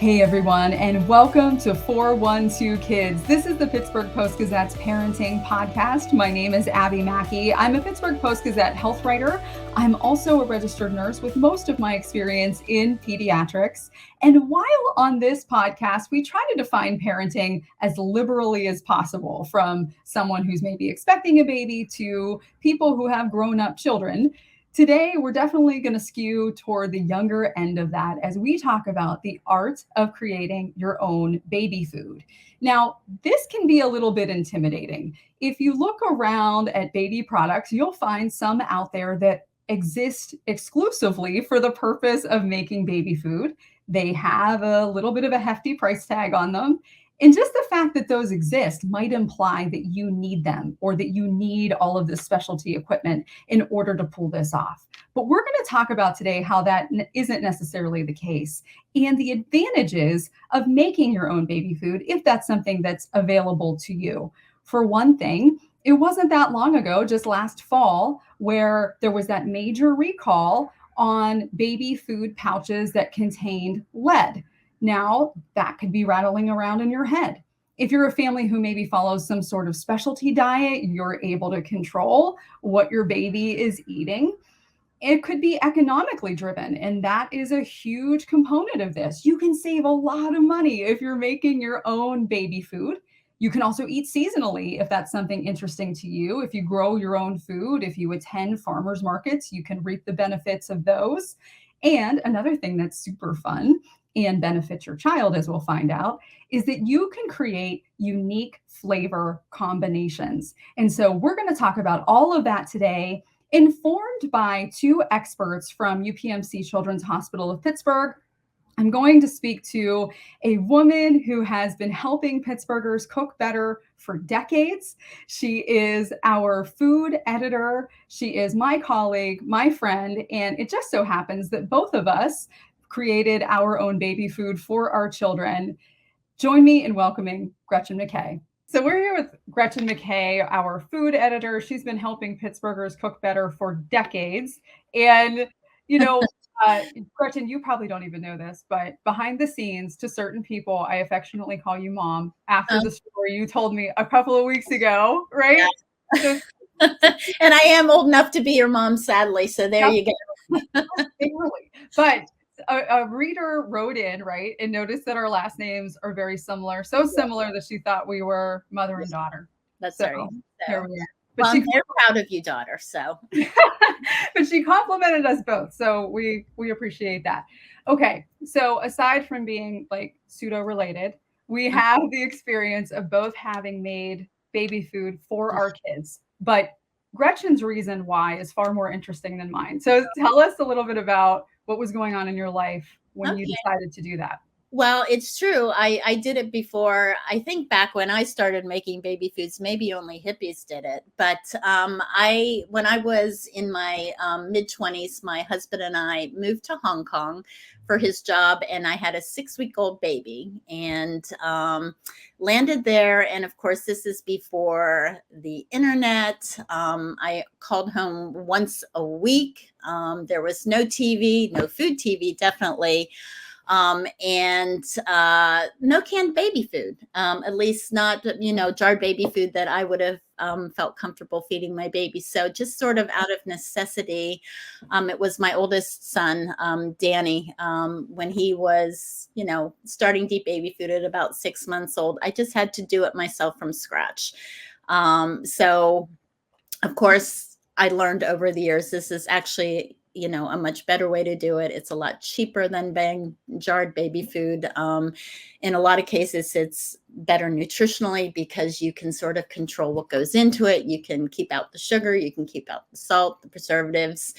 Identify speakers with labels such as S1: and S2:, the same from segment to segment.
S1: Hey everyone, and welcome to 412 Kids. This is the Pittsburgh Post-Gazette's parenting podcast. My name is Abby Mackey. I'm a Pittsburgh Post-Gazette health writer. I'm also a registered nurse with most of my experience in pediatrics. And while on this podcast, we try to define parenting as liberally as possible, from someone who's maybe expecting a baby to people who have grown-up children. Today, we're definitely going to skew toward the younger end of that as we talk about the art of creating your own baby food. Now, this can be a little bit intimidating. If you look around at baby products, you'll find some out there that exist exclusively for the purpose of making baby food. They have a little bit of a hefty price tag on them. And just the fact that those exist might imply that you need them or that you need all of this specialty equipment in order to pull this off. But we're going to talk about today how that isn't necessarily the case and the advantages of making your own baby food if that's something that's available to you. For one thing, it wasn't that long ago, just last fall, where there was that major recall on baby food pouches that contained lead. Now, that could be rattling around in your head. If you're a family who maybe follows some sort of specialty diet, you're able to control what your baby is eating. It could be economically driven, and that is a huge component of this. You can save a lot of money if you're making your own baby food. You can also eat seasonally if that's something interesting to you. If you grow your own food, if you attend farmers markets, you can reap the benefits of those. And another thing that's super fun and benefits your child, as we'll find out, is that you can create unique flavor combinations. And so we're going to talk about all of that today, informed by two experts from UPMC Children's Hospital of Pittsburgh. I'm going to speak to a woman who has been helping Pittsburghers cook better for decades. She is our food editor. She is my colleague, my friend, and it just so happens that both of us created our own baby food for our children. Join me in welcoming Gretchen McKay. So we're here with Gretchen McKay, our food editor. She's been helping Pittsburghers cook better for decades. And, Gretchen, you probably don't even know this, but behind the scenes, to certain people, I affectionately call you Mom after the story you told me a couple of weeks ago, right?
S2: Yeah. And I am old enough to be your mom, sadly. So there you go.
S1: But a reader wrote in, right, and noticed that our last names are very similar, so similar that she thought we were mother and daughter.
S2: That's right.
S1: Here we are.
S2: But I'm very proud of you, daughter. So,
S1: but she complimented us both, so we appreciate that. Okay, so aside from being like pseudo related, we have the experience of both having made baby food for our kids, but Gretchen's reason why is far more interesting than mine. So tell us a little bit about what was going on in your life when you decided to do that.
S2: Well, it's true. I did it before. I think back when I started making baby foods, maybe only hippies did it. But when I was in my mid-20s, my husband and I moved to Hong Kong for his job, and I had a 6-week-old baby and landed there. And of course, this is before the internet. I called home once a week. There was no TV, no food TV, definitely. And no canned baby food, at least not, jarred baby food that I would have felt comfortable feeding my baby. So just sort of out of necessity, it was my oldest son, Danny, when he was, starting deep baby food at about 6 months old. I just had to do it myself from scratch. So, of course, I learned over the years, this is actually a much better way to do it. It's a lot cheaper than buying jarred baby food. In a lot of cases, it's better nutritionally because you can sort of control what goes into it. You can keep out the sugar, you can keep out the salt, the preservatives.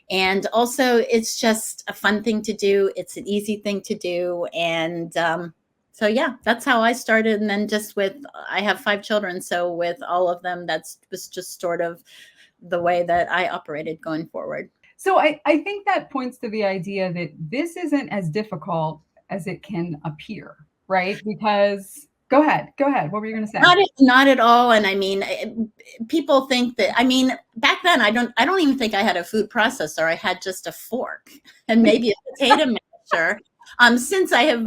S2: And also, it's just a fun thing to do. It's an easy thing to do. And so, yeah, that's how I started. And then I have 5 children. So with all of them, was just sort of the way that I operated going forward.
S1: So I think that points to the idea that this isn't as difficult as it can appear, right? Because go ahead. What were you going to say?
S2: Not at all. And I mean, people think that, back then, I don't even think I had a food processor. I had just a fork and maybe a potato masher. Since I have,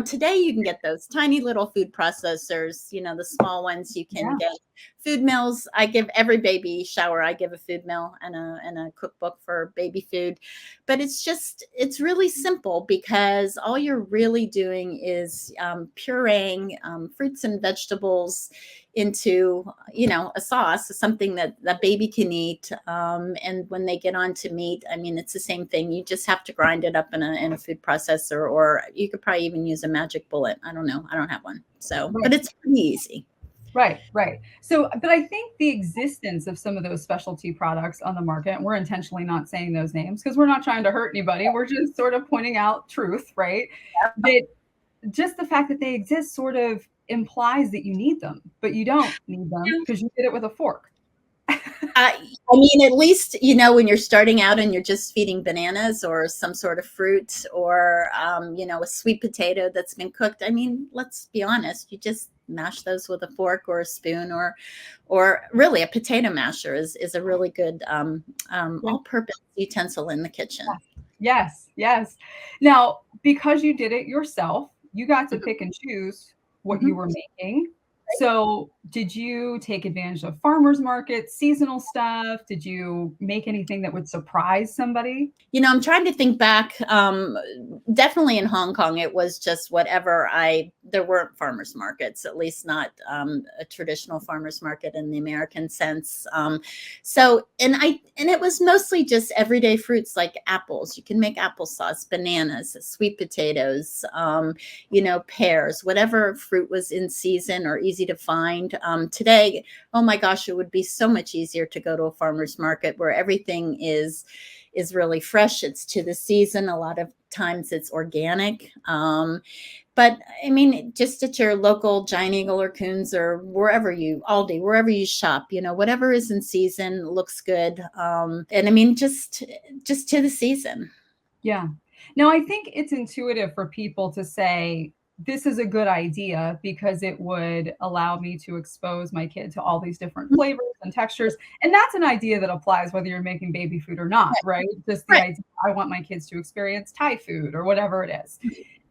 S2: today you can get those tiny little food processors, the small ones. You can
S1: Yeah.
S2: get food mills. I give every baby shower, I give a food mill and a cookbook for baby food. But it's really simple because all you're really doing is pureeing fruits and vegetables into a sauce, something that the baby can eat, and when they get on to meat, I mean, it's the same thing. You just have to grind it up in a food processor, or you could probably even use a magic bullet. I don't know, I don't have one, so, but
S1: Right.
S2: it's pretty easy.
S1: Right. So, but I think the existence of some of those specialty products on the market, and we're intentionally not saying those names because we're not trying to hurt anybody. We're just sort of pointing out truth, right? That just the fact that they exist sort of implies that you need them, but you don't need them because you did it with a fork.
S2: I mean, at least, when you're starting out and you're just feeding bananas or some sort of fruit, or, a sweet potato that's been cooked. I mean, let's be honest, you just mash those with a fork or a spoon, or really a potato masher is a really good
S1: Yeah.
S2: all-purpose utensil in the kitchen.
S1: Yes. Now, because you did it yourself, you got to
S2: Mhm,
S1: pick and choose what you
S2: mhm.
S1: were making. So, did you take advantage of farmers markets, seasonal stuff? Did you make anything that would surprise somebody?
S2: I'm trying to think back. Definitely in Hong Kong, it was just whatever there weren't farmers markets, at least not a traditional farmers market in the American sense. And it was mostly just everyday fruits like apples. You can make applesauce, bananas, sweet potatoes, pears, whatever fruit was in season or easy to find. Today, oh my gosh, it would be so much easier to go to a farmer's market where everything is really fresh. It's to the season. A lot of times it's organic. But I mean, just at your local Giant Eagle or Coons or Aldi, wherever you shop, whatever is in season looks good. And I mean, just to the season.
S1: Yeah. Now, I think it's intuitive for people to say, this is a good idea because it would allow me to expose my kid to all these different flavors and textures. And that's an idea that applies whether you're making baby food or not, right? Just the
S2: Right.
S1: idea, I want my kids to experience Thai food or whatever it is.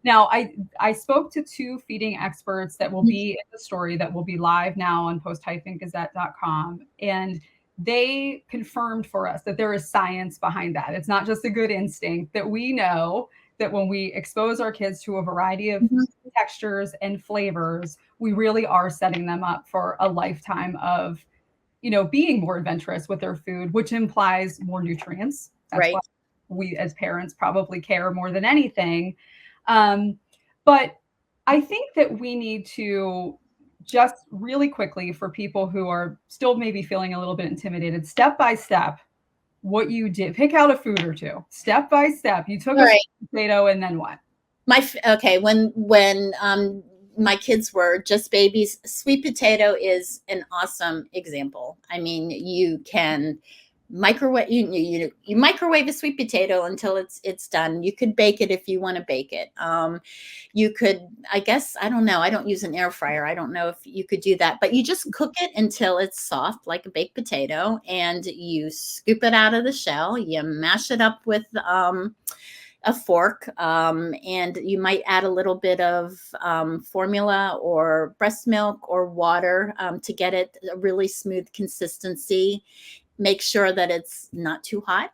S1: Now, I spoke to two feeding experts that will be in the story that will be live now on post-gazette.com. And they confirmed for us that there is science behind that. It's not just a good instinct, that we know that when we expose our kids to a variety of
S2: Mhm.
S1: textures and flavors, we really are setting them up for a lifetime of, being more adventurous with their food, which implies more nutrients. That's why
S2: Right.
S1: we as parents probably care more than anything. Um, but I think that we need to just really quickly, for people who are still maybe feeling a little bit intimidated, step by step, what you did. Pick out a food or two, step by step. You took
S2: All
S1: a
S2: right.
S1: potato, and then what?
S2: Okay, when my kids were just babies, sweet potato is an awesome example. I mean, you can microwave you microwave a sweet potato until it's done. You could bake it if you want to bake it. You could, I guess, I don't know, I don't use an air fryer. I don't know if you could do that, but you just cook it until it's soft like a baked potato, and you scoop it out of the shell. You mash it up with a fork, and you might add a little bit of formula or breast milk or water, to get it a really smooth consistency. Make sure that it's not too hot.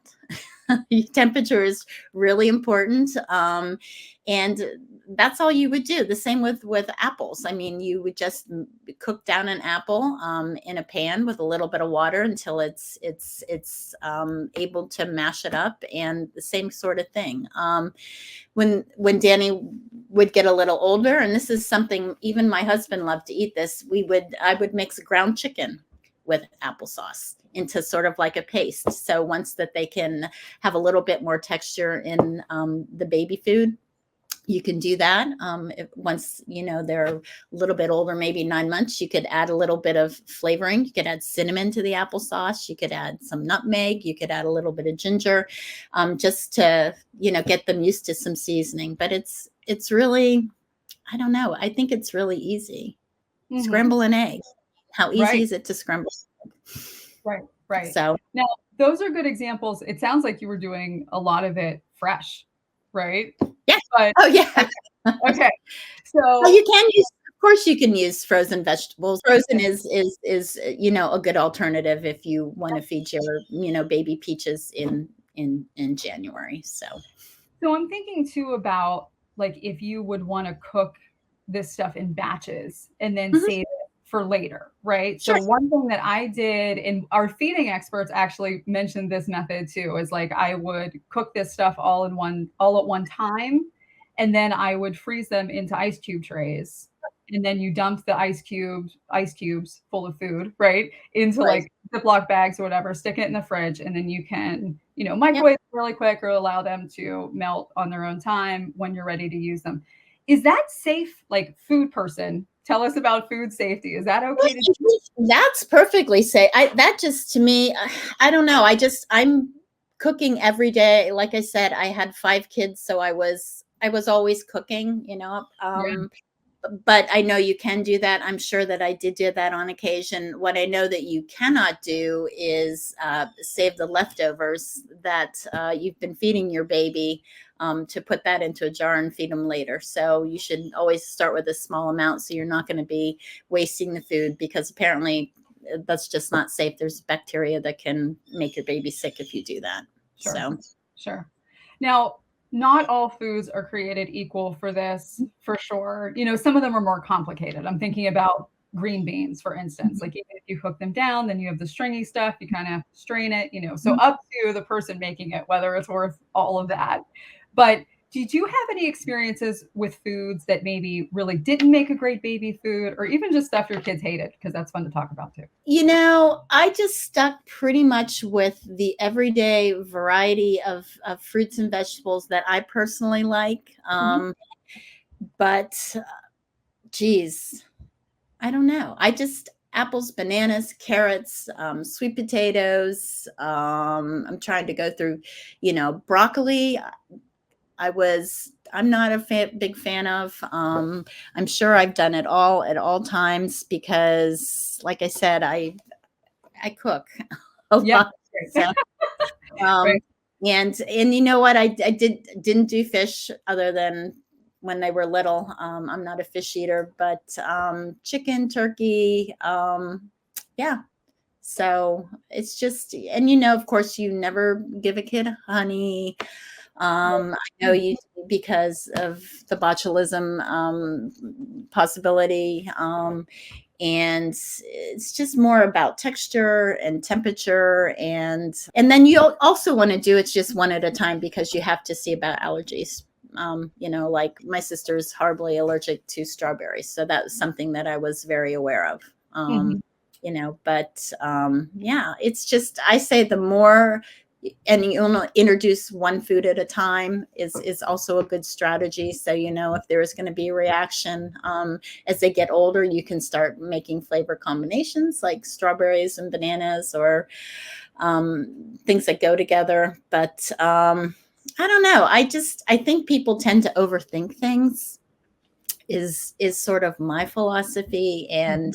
S2: Temperature is really important. And that's all you would do. The same with apples. I mean, you would just cook down an apple in a pan with a little bit of water until it's able to mash it up, and the same sort of thing. When Danny would get a little older, and this is something even my husband loved to eat this, I would mix ground chicken with applesauce into sort of like a paste. So once that they can have a little bit more texture in the baby food, you can do that. Once they're a little bit older, maybe 9 months, you could add a little bit of flavoring. You could add cinnamon to the applesauce. You could add some nutmeg. You could add a little bit of ginger, just to get them used to some seasoning. But it's really, I don't know. I think it's really easy.
S1: Mm-hmm.
S2: Scramble an egg. How easy
S1: Right,
S2: is it to scramble?
S1: right.
S2: So
S1: Now, those are good examples. It sounds like you were doing a lot of it fresh, right?
S2: Yeah.
S1: But
S2: Oh, yeah.
S1: okay.
S2: Well,
S1: So
S2: you can use of course, you can use frozen vegetables. Frozen is, a good alternative if you wanna feed your, baby peaches in January, so.
S1: So I'm thinking too about like if you would want to cook this stuff in batches and then
S2: Mhm.
S1: save it for later, right? So
S2: Sure.
S1: one thing that I did, and our feeding experts actually mentioned this method too, is like I would cook this stuff all at one time, and then I would freeze them into ice cube trays. And then you dump the ice cubes full of food, right, into
S2: Right.
S1: like Ziploc bags or whatever, stick it in the fridge, and then you can,
S2: Yep.
S1: microwave really quick or allow them to melt on their own time when you're ready to use them. Is that safe? Like, food person, tell us about food safety. Is that okay to do?
S2: That's perfectly safe. That just to me, I don't know. I'm cooking every day. Like I said, I had 5 kids, so I was always cooking,
S1: Yeah,
S2: but I know you can do that. I'm sure that I did do that on occasion. What I know that you cannot do is save the leftovers that you've been feeding your baby, to put that into a jar and feed them later. So you should always start with a small amount so you're not going to be wasting the food, because apparently that's just not safe. There's bacteria that can make your baby sick if you do that.
S1: sure,
S2: So,
S1: sure. Now, not all foods are created equal for this, for sure. Some of them are more complicated. I'm thinking about green beans, for instance. Like, even if you cook them down, then you have the stringy stuff, you kind of have to strain it. So up to the person making it, whether it's worth all of that. But did you have any experiences with foods that maybe really didn't make a great baby food, or even just stuff your kids hated? Because that's fun to talk about too.
S2: I just stuck pretty much with the everyday variety of fruits and vegetables that I personally like.
S1: Mhm.
S2: But geez, I don't know. I just apples, bananas, carrots, sweet potatoes. I'm trying to go through, broccoli. I'm not a big fan of. I'm sure I've done it all at all times because, like I said, I cook a
S1: Yeah,
S2: lot.
S1: right.
S2: So, um,
S1: Right.
S2: and you know what? I didn't do fish other than when they were little. I'm not a fish eater, but chicken, turkey, yeah. So it's just, and of course, you never give a kid honey. I know you because of the botulism possibility. And it's just more about texture and temperature, and then you also want to do it's just one at a time, because you have to see about allergies. Like my sister's horribly allergic to strawberries, so that was something that I was very aware of.
S1: Mhm.
S2: But yeah, it's just, I say the more, and you want to introduce one food at a time is also a good strategy. So if there is going to be a reaction, as they get older, you can start making flavor combinations like strawberries and bananas, or things that go together. But I don't know. I think people tend to overthink things. Is sort of my philosophy,
S1: Mhm.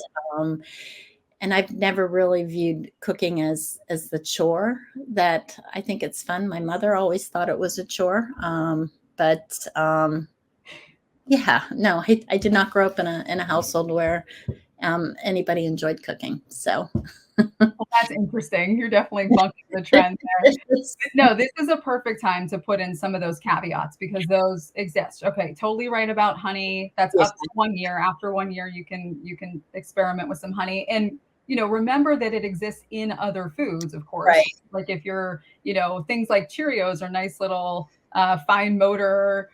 S2: and I've never really viewed cooking as the chore that I think it's fun. My mother always thought it was a chore, but yeah, no, I did not grow up in a household where anybody enjoyed cooking. So
S1: Well, that's interesting. You're definitely bucking the trend there. No, this is a perfect time to put in some of those caveats because those exist. Okay, totally right about honey. That's
S2: yeah,
S1: up to 1 year. After 1 year, you can experiment with some honey. And remember that it exists in other foods, of course.
S2: right,
S1: Like if you're, things like Cheerios are nice little fine motor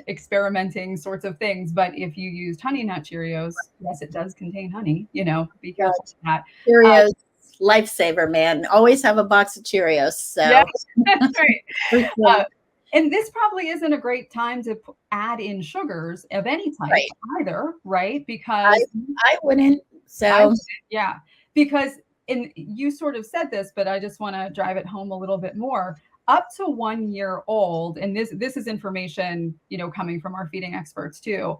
S1: experimenting sorts of things. But if you used honey nut Cheerios, yes, it does contain honey. Be careful
S2: right.
S1: with that. Uh,
S2: Cheerios, lifesaver, man. Always have a box of Cheerios.
S1: yeah,
S2: So
S1: that's right.
S2: for sure.
S1: Uh, and this probably isn't a great time to add in sugars of any type
S2: Right.
S1: either, right?
S2: I
S1: Because
S2: I wouldn't.
S1: I
S2: So
S1: wouldn't, yeah, because and you sort of said this, but I just want to drive it home a little bit more. Up to 1 year old, and this is information coming from our feeding experts too.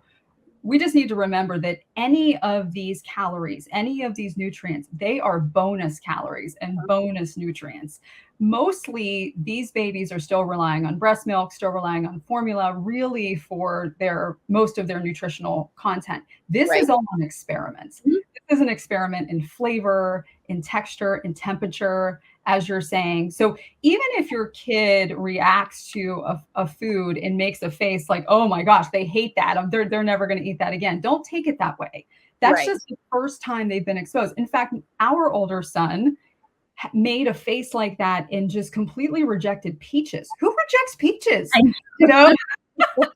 S1: We just need to remember that any of these calories, any of these nutrients, they are bonus calories and bonus nutrients. mostly these babies are still relying on breast milk, still relying on formula, really for most of their nutritional content. This
S2: Right.
S1: is all an experiment.
S2: Mhm.
S1: This is an experiment in flavor, in texture, in temperature, as you're saying. So even if your kid reacts to a food and makes a face like, oh my gosh, they hate that, they're never going to eat that again, don't take it that way. That's
S2: Right.
S1: just the first time they've been exposed. In fact, our older son made a face like that and just completely rejected peaches. Who rejects peaches?
S2: I
S1: You know?
S2: know.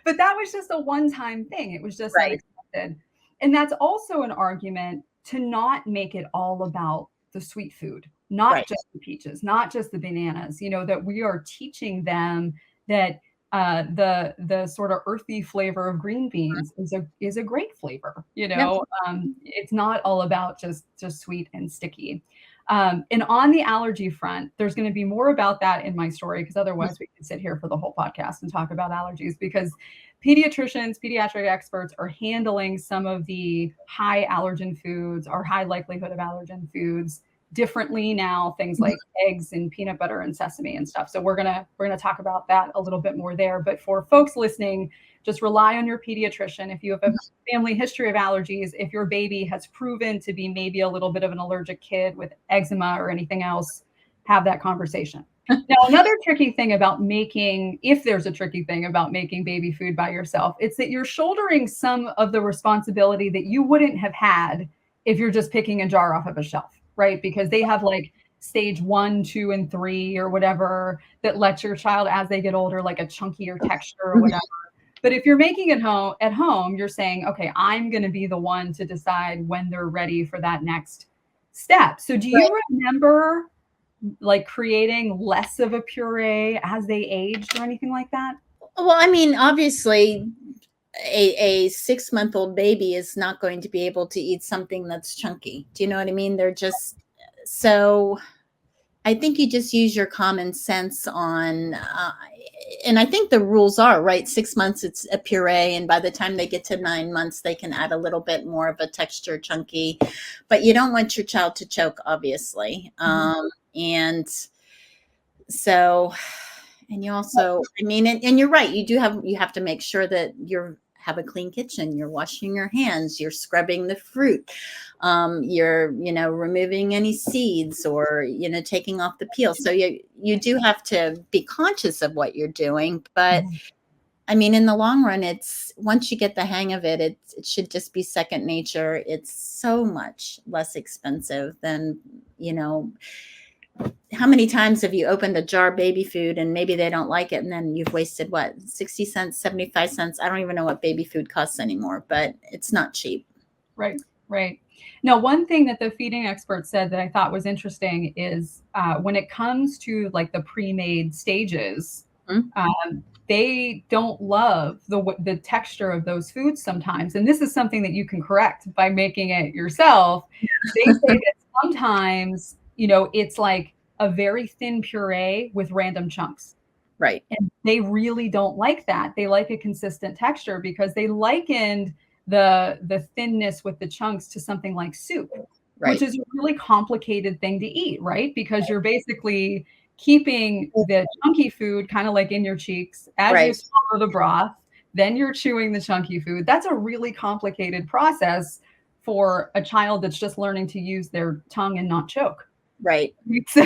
S1: But that was just a one-time thing. It was just
S2: Right.
S1: unexpected. And that's also an argument to not make it all about the sweet food, not
S2: Right.
S1: just the peaches, not just the bananas, that we are teaching them that the sort of earthy flavor of green beans is a great flavor.
S2: Yep.
S1: It's not all about just sweet and sticky. And on the allergy front, there's going to be more about that in my story, because otherwise we could sit here for the whole podcast and talk about allergies, because pediatricians, pediatric experts are handling some of the high allergen foods or high likelihood of allergen foods differently now, things like eggs and peanut butter and sesame and stuff. So we're gonna talk about that a little bit more there. But for folks listening, just rely on your pediatrician. If you have a family history of allergies, if your baby has proven to be maybe a little bit of an allergic kid with eczema or anything else, have that conversation. Now, another tricky thing about if there's a tricky thing about making baby food by yourself, it's that you're shouldering some of the responsibility that you wouldn't have had if you're just picking a jar off of a shelf, right? Because they have like stage 1, 2, and 3 or whatever that lets your child, as they get older, like a chunkier texture or whatever. But if you're making it at home, you're saying, okay, I'm going to be the one to decide when they're ready for that next step. So do you remember like creating less of a puree as they aged or anything like that?
S2: Well, I mean, obviously, a 6-month-old baby is not going to be able to eat something that's chunky. Do you know what I mean? They're just so. I think you just use your common sense on, and I think the rules are right. 6 months, it's a puree, and by the time they get to 9 months, they can add a little bit more of a texture, chunky. But you don't want your child to choke, obviously, and so. And you also, I mean, and you're right. You have to make sure that you have a clean kitchen. You're washing your hands. You're scrubbing the fruit. You're, removing any seeds or, taking off the peel. So you do have to be conscious of what you're doing. But I mean, in the long run, once you get the hang of it, it should just be second nature. It's so much less expensive than, how many times have you opened a jar of baby food and maybe they don't like it, and then you've wasted 60 cents, 75 cents? I don't even know what baby food costs anymore, but it's not cheap.
S1: Right. Now, one thing that the feeding expert said that I thought was interesting is when it comes to like the pre-made stages, they don't love the texture of those foods sometimes. And this is something that you can correct by making it yourself. They say that sometimes, it's like a very thin puree with random chunks.
S2: Right.
S1: And they really don't like that. They like a consistent texture because they likened the thinness with the chunks to something like soup, which is a really complicated thing to eat, right? Because you're basically keeping the chunky food kind of like in your cheeks as you swallow the broth, then you're chewing the chunky food. That's a really complicated process for a child that's just learning to use their tongue and not choke.
S2: Right.
S1: So,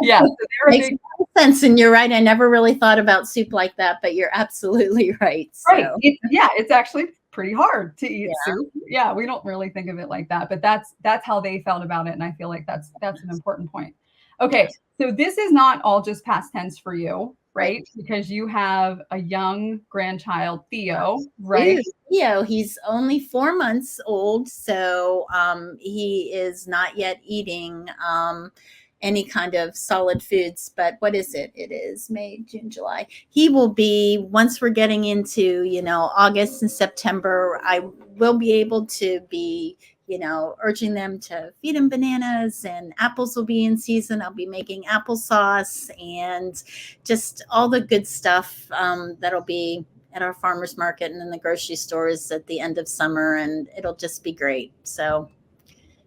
S1: yeah. So
S2: makes sense. And you're right. I never really thought about soup like that, but you're absolutely right. So.
S1: Right. It's actually pretty hard to eat soup. Yeah, we don't really think of it like that, but that's how they felt about it. And I feel like that's an important point. Okay, so this is not all just past tense for you, right? Because you have a young grandchild, Theo, right?
S2: Theo, he's only 4 months old, so he is not yet eating any kind of solid foods. But what is it? It is May, June, July. He will be, once we're getting into, August and September, I will be able to be urging them to feed him bananas, and apples will be in season. I'll be making applesauce and just all the good stuff that'll be at our farmer's market and in the grocery stores at the end of summer, and it'll just be great. So,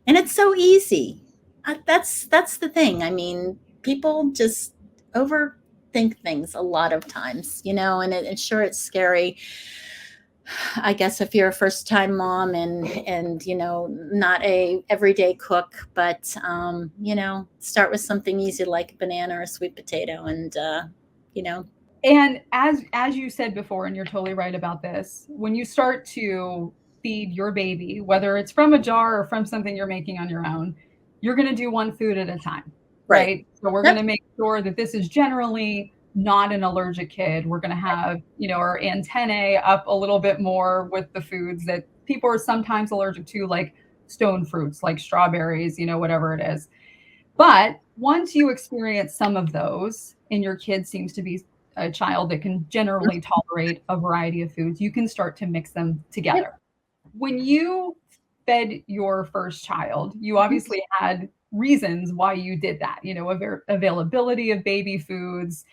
S2: and it's so easy. That's the thing. I mean, people just overthink things a lot of times, and sure, it's scary. I guess if you're a first time mom and not a everyday cook, but start with something easy like a banana or a sweet potato, and you know,
S1: And as you said before, and you're totally right about this, when you start to feed your baby, whether it's from a jar or from something you're making on your own, you're going to do one food at a time,
S2: right.
S1: right? So we're going
S2: Yep.
S1: to make sure that this is generally not an allergic kid. We're going to have, our antennae up a little bit more with the foods that people are sometimes allergic to, like stone fruits, like strawberries, whatever it is. But once you experience some of those, and your kid seems to be a child that can generally tolerate a variety of foods, you can start to mix them
S2: Yep.
S1: together. When you fed your first child, you obviously had reasons why you did that, availability of baby foods,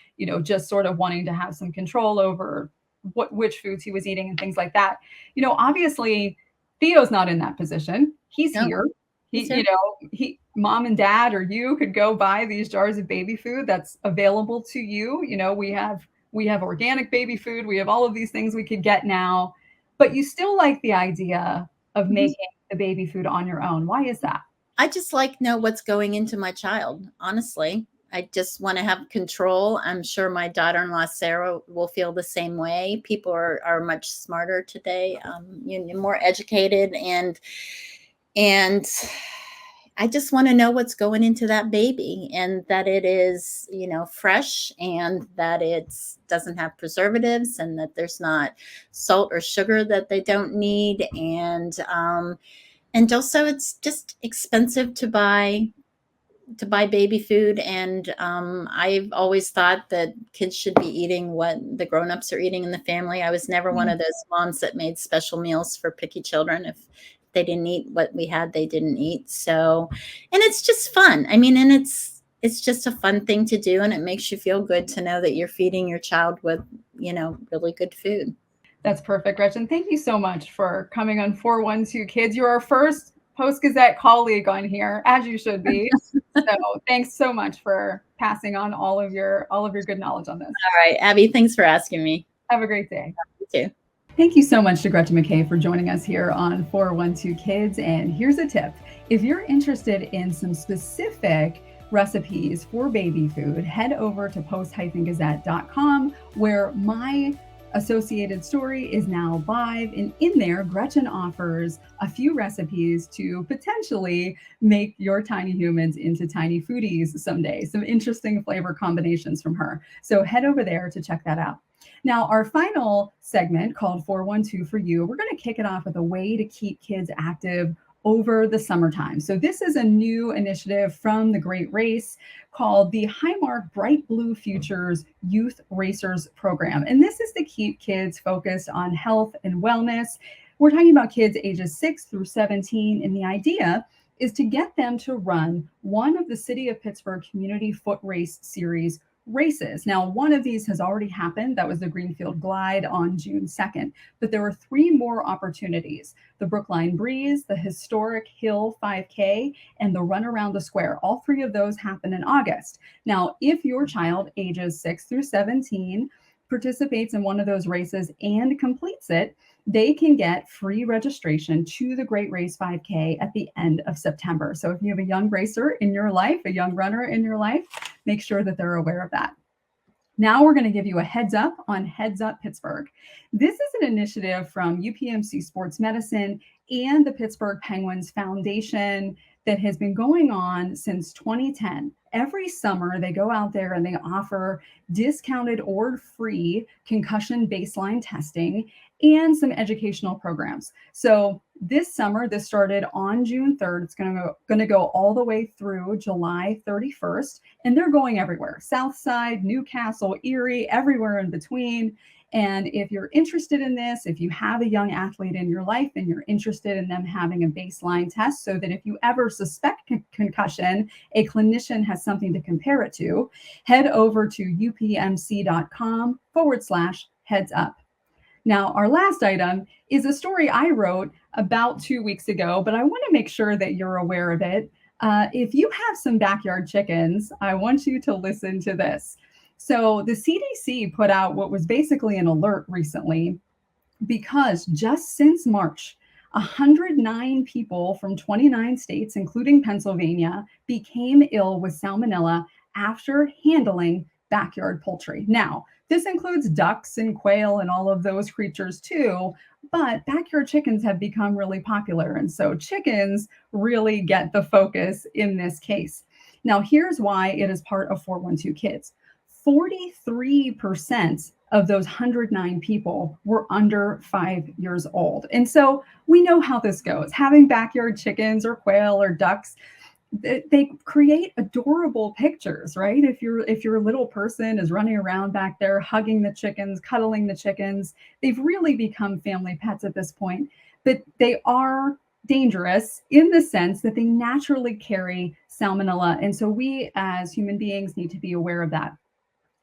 S1: just sort of wanting to have some control over which foods he was eating and things like that. Obviously Theo's not in that position. He's
S2: No,
S1: here.
S2: he's
S1: He,
S2: here.
S1: mom and dad or you could go buy these jars of baby food that's available to you. We have organic baby food. We have all of these things we could get now, but you still like the idea of
S2: Mhm.
S1: making the baby food on your own. Why is that?
S2: I just like know what's going into my child, honestly. I just want to have control. I'm sure my daughter-in-law Sarah will feel the same way. People are much smarter today, more educated, and I just want to know what's going into that baby, and that it is, fresh, and that it doesn't have preservatives, and that there's not salt or sugar that they don't need, and also it's just expensive to buy baby food, and I've always thought that kids should be eating what the grown-ups are eating in the family. I was never one
S1: Mm.
S2: of those moms that made special meals for picky children. If they didn't eat what we had, they didn't eat. So, and it's just fun. I mean, and it's just a fun thing to do, and it makes you feel good to know that you're feeding your child with really good food.
S1: That's perfect, Gretchen. Thank you so much for coming on 412 Kids. You're our first Post-Gazette colleague on here, as you should be. So thanks so much for passing on all of your good knowledge on this.
S2: All right, Abby, thanks for asking me.
S1: Have a great day.
S2: You too.
S1: Thank you so much to Gretchen McKay for joining us here on 412 Kids. And here's a tip. If you're interested in some specific recipes for baby food, head over to post-gazette.com, where my associated story is now live. And in there, Gretchen offers a few recipes to potentially make your tiny humans into tiny foodies someday. Some interesting flavor combinations from her. So head over there to check that out. Now, our final segment called 412 for You, we're going to kick it off with a way to keep kids active over the summertime. So this is a new initiative from the Great Race called the Highmark Bright Blue Futures Youth Racers Program. And this is to keep kids focused on health and wellness. We're talking about kids ages 6 through 17, and the idea is to get them to run one of the City of Pittsburgh Community Foot Race Series races. Now, one of these has already happened. That was the Greenfield Glide on June 2nd. But there were 3 more opportunities: the Brookline Breeze, the Historic Hill 5K, and the Run Around the Square. All 3 of those happen in August. Now, if your child ages 6 through 17 participates in one of those races and completes it, they can get free registration to the Great Race 5K at the end of September. So if you have a young racer in your life, a young runner in your life, make sure that they're aware of that. Now we're going to give you a heads up on Heads Up Pittsburgh. This is an initiative from UPMC Sports Medicine and the Pittsburgh Penguins Foundation that has been going on since 2010. Every summer, they go out there and they offer discounted or free concussion baseline testing and some educational programs. So this summer, this started on June 3rd. It's going to go all the way through July 31st, and they're going everywhere: South Side, Newcastle, Erie, everywhere in between. And if you're interested in this, if you have a young athlete in your life and you're interested in them having a baseline test so that if you ever suspect concussion, a clinician has something to compare it to, head over to upmc.com/heads up. Now, our last item is a story I wrote about 2 weeks ago, but I want to make sure that you're aware of it. If you have some backyard chickens, I want you to listen to this. So the CDC put out what was basically an alert recently because just since March, 109 people from 29 states, including Pennsylvania, became ill with salmonella after handling backyard poultry. Now, this includes ducks and quail and all of those creatures too, but backyard chickens have become really popular. And so chickens really get the focus in this case. Now, here's why it is part of 412 Kids. 43% of those 109 people were under 5 years old. And so we know how this goes. Having backyard chickens or quail or ducks, they create adorable pictures, right? If your little person is running around back there hugging the chickens, cuddling the chickens, they've really become family pets at this point. But they are dangerous in the sense that they naturally carry salmonella. And so we as human beings need to be aware of that.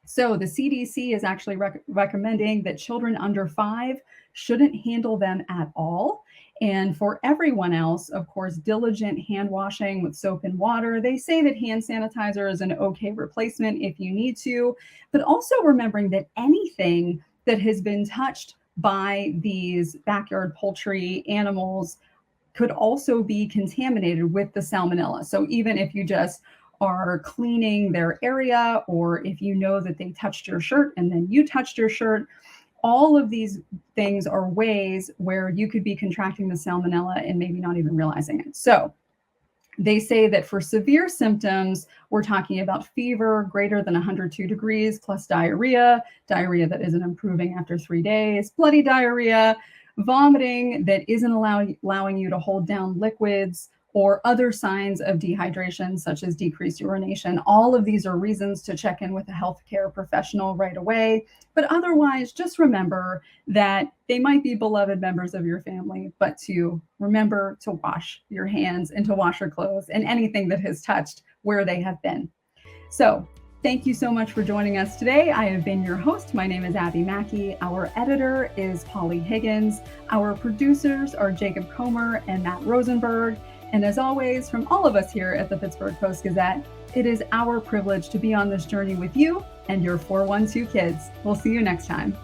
S1: So the CDC is actually recommending that children under 5 shouldn't handle them at all. And for everyone else, of course, diligent hand washing with soap and water. They say that hand sanitizer is an okay replacement if you need to, but also remembering that anything that has been touched by these backyard poultry animals could also be contaminated with the salmonella. So even if you just are cleaning their area, or if you know that they touched your shirt and then you touched your shirt, all of these things are ways where you could be contracting the salmonella and maybe not even realizing it. So they say that for severe symptoms, we're talking about fever greater than 102 degrees plus diarrhea that isn't improving after 3 days, bloody diarrhea, vomiting that isn't allowing you to hold down liquids, or other signs of dehydration, such as decreased urination. All of these are reasons to check in with a healthcare professional right away. But otherwise, just remember that they might be beloved members of your family, but to remember to wash your hands and to wash your clothes and anything that has touched where they have been. So thank you so much for joining us today. I have been your host. My name is Abby Mackey. Our editor is Polly Higgins. Our producers are Jacob Comer and Matt Rosenberg. And as always, from all of us here at the Pittsburgh Post-Gazette, it is our privilege to be on this journey with you and your 412 kids. We'll see you next time.